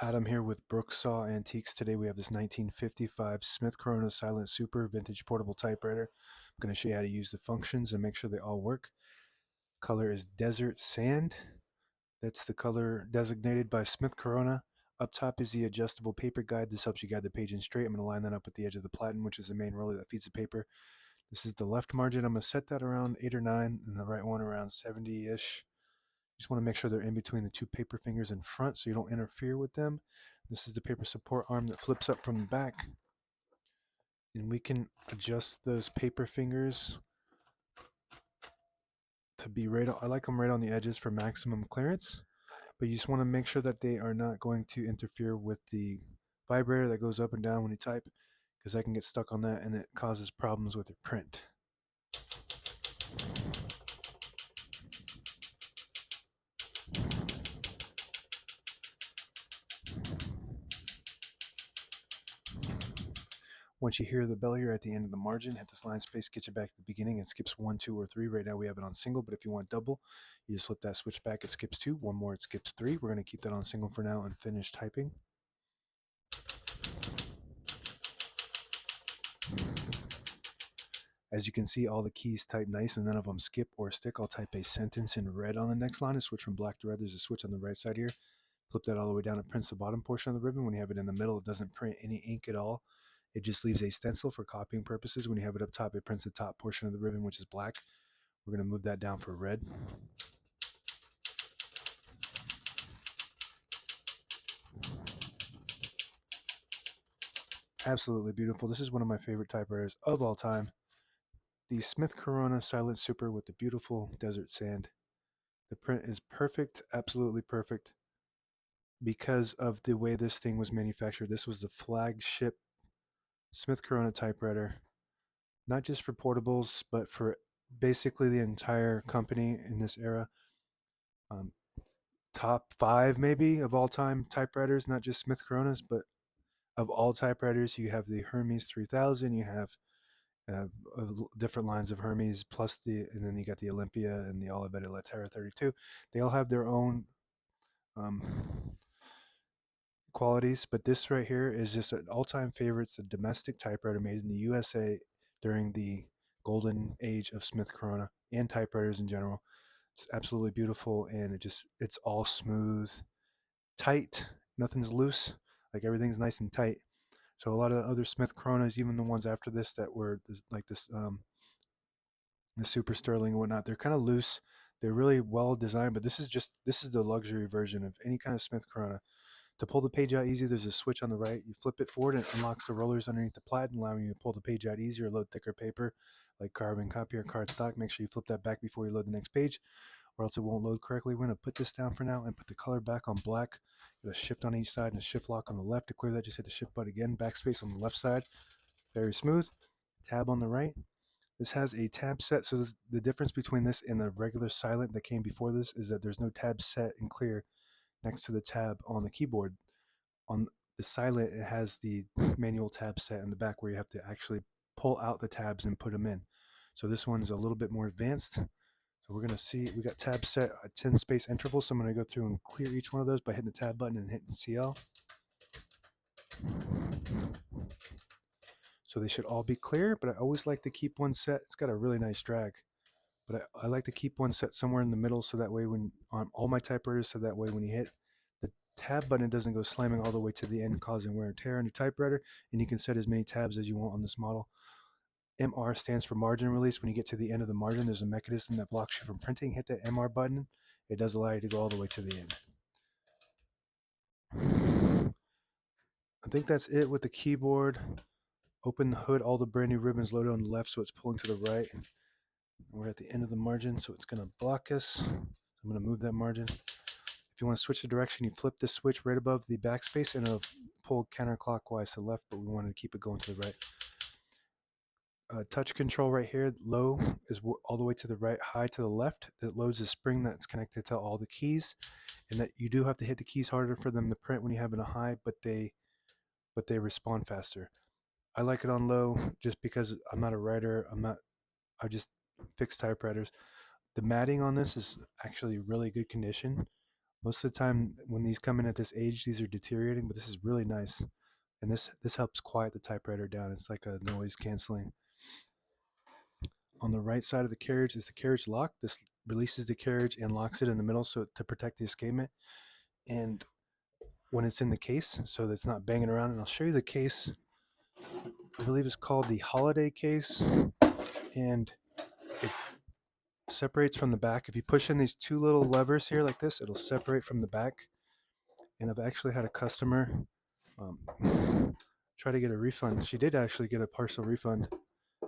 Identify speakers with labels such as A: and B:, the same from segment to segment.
A: Adam here with Brooksaw Antiques. Today we have this 1955 Smith Corona Silent Super Vintage Portable Typewriter. I'm going to show you how to use the functions and make sure they all work. Color is Desert Sand. That's the color designated by Smith Corona. Up top is the adjustable paper guide. This helps you guide the page in straight. I'm going to line that up with the edge of the platen, which is the main roller that feeds the paper. This is the left margin. I'm going to set that around 8 or 9 and the right one around 70-ish. Just want to make sure they're in between the two paper fingers in front so you don't interfere with them. This is the paper support arm that flips up from the back. And we can adjust those paper fingers to be right on, I like them right on the edges for maximum clearance. But you just want to make sure that they are not going to interfere with the vibrator that goes up and down when you type, because I can get stuck on that and it causes problems with your print. Once you hear the bell here at the end of the margin, hit this line space, get you back to the beginning. It skips 1, 2, or 3. Right now we have it on single, but if you want double, you just flip that switch back. It skips 2. One more, it skips 3. We're going to keep that on single for now and finish typing. As you can see, all the keys type nice and none of them skip or stick. I'll type a sentence in red on the next line and switch from black to red. There's a switch on the right side here. Flip that all the way down. It prints the bottom portion of the ribbon. When you have it in the middle, it doesn't print any ink at all. It just leaves a stencil for copying purposes. When you have it up top, it prints the top portion of the ribbon, which is black. We're going to move that down for red. Absolutely beautiful. This is one of my favorite typewriters of all time. The Smith Corona Silent Super with the beautiful desert sand. The print is perfect, absolutely perfect, because of the way this thing was manufactured. This was the flagship Smith Corona typewriter, not just for portables, but for basically the entire company in this era. Um, Top 5 maybe of all time typewriters, not just Smith Coronas, but of all typewriters. You have the Hermes 3000, you have uh, different lines of Hermes, plus and then you got the Olympia and the Olivetti Latera 32. They all have their own um, qualities, but this right here is just an all-time favorite. It's a domestic typewriter made in the USA during the golden age of Smith Corona and typewriters in general. It's absolutely beautiful, and it's all smooth, tight. Nothing's loose. Like everything's nice and tight. So a lot of the other Smith Coronas, even the ones after this that were like the Super Sterling and whatnot, they're kind of loose. They're really well designed, but this is the luxury version of any kind of Smith Corona. To pull the page out easy, there's a switch on the right. You flip it forward and it unlocks the rollers underneath the platen, allowing you to pull the page out easier, load thicker paper like carbon copy or cardstock. Make sure you flip that back before you load the next page, or else it won't load correctly. We're going to put this down for now and put the color back on black. Get a shift on each side and a shift lock on the left. To clear that, just hit the shift button again. Backspace on the left side. Very smooth. Tab on the right. This has a tab set, so the difference between this and the regular silent that came before this is that there's no tab set and clear next to the tab on the keyboard. On the silent, it has the manual tab set in the back where you have to actually pull out the tabs and put them in. So this one is a little bit more advanced. So we're going to see, we got tabs set at 10 space intervals. So I'm going to go through and clear each one of those by hitting the tab button and hitting CL. So they should all be clear, but I always like to keep one set. It's got a really nice drag, but I like to keep one set somewhere in the middle so that way when on all my typewriters, so that way when you hit the tab button, it doesn't go slamming all the way to the end, causing wear and tear on your typewriter. And you can set as many tabs as you want on this model. MR stands for margin release. When you get to the end of the margin, there's a mechanism that blocks you from printing. Hit that MR button. It does allow you to go all the way to the end. I think that's it with the keyboard. Open the hood, all the brand new ribbons loaded on the left, so it's pulling to the right. We're at the end of the margin, so it's going to block us. I'm going to move that margin. If you want to switch the direction, you flip this switch right above the backspace and it'll pull counterclockwise to the left, but we want to keep it going to the right. Touch control right here, low is all the way to the right, high to the left. It loads a spring that's connected to all the keys, and that you do have to hit the keys harder for them to print when you have it on high, but they respond faster. I like it on low just because I'm not a writer. I just fix typewriters. The matting on this is actually really good condition. Most of the time when these come in at this age, these are deteriorating, but this is really nice. And this helps quiet the typewriter down. It's like a noise canceling. On the right side of the carriage is the carriage lock. This releases the carriage and locks it in the middle so to protect the escapement. And when it's in the case, so that it's not banging around. And I'll show you the case. I believe it's called the holiday case, and it separates from the back. If you push in these two little levers here like this, it'll separate from the back. And I've actually had a customer try to get a refund. She did actually get a partial refund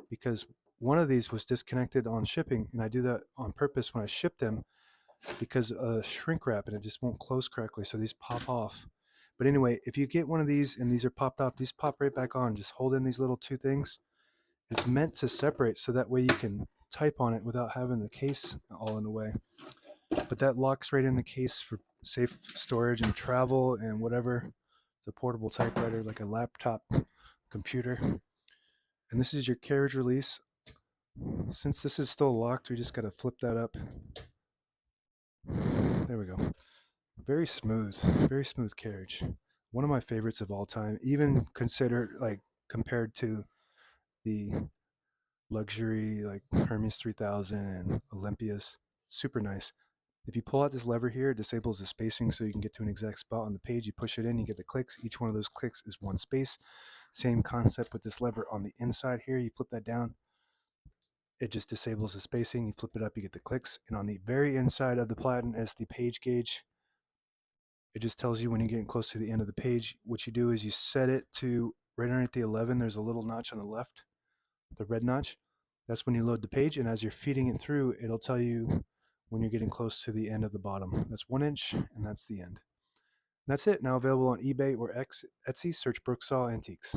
A: because one of these was disconnected on shipping, and I do that on purpose when I ship them because shrink wrap and it just won't close correctly, so these pop off. But anyway, if you get one of these and these are popped off, these pop right back on. Just hold in these little two things. It's meant to separate so that way you can type on it without having the case all in the way. But that locks right in the case for safe storage and travel and whatever. It's a portable typewriter like a laptop computer. And this is your carriage release. Since this is still locked, we just got to flip that up. There we go. Very smooth carriage. One of my favorites of all time, even considered like compared to the luxury like Hermes 3000 and Olympias. Super nice. If you pull out this lever here, it disables the spacing so you can get to an exact spot on the page. You push it in, you get the clicks. Each one of those clicks is one space. Same concept with this lever on the inside here. You flip that down, it just disables the spacing. You flip it up, you get the clicks. And on the very inside of the platen is the page gauge. It just tells you when you're getting close to the end of the page. What you do is you set it to right underneath the 11. There's a little notch on the left, the red notch. That's when you load the page, and as you're feeding it through, it'll tell you when you're getting close to the end of the bottom. That's 1 inch, and that's the end. And that's it. Now available on eBay or Etsy. Search Brooksaw Antiques.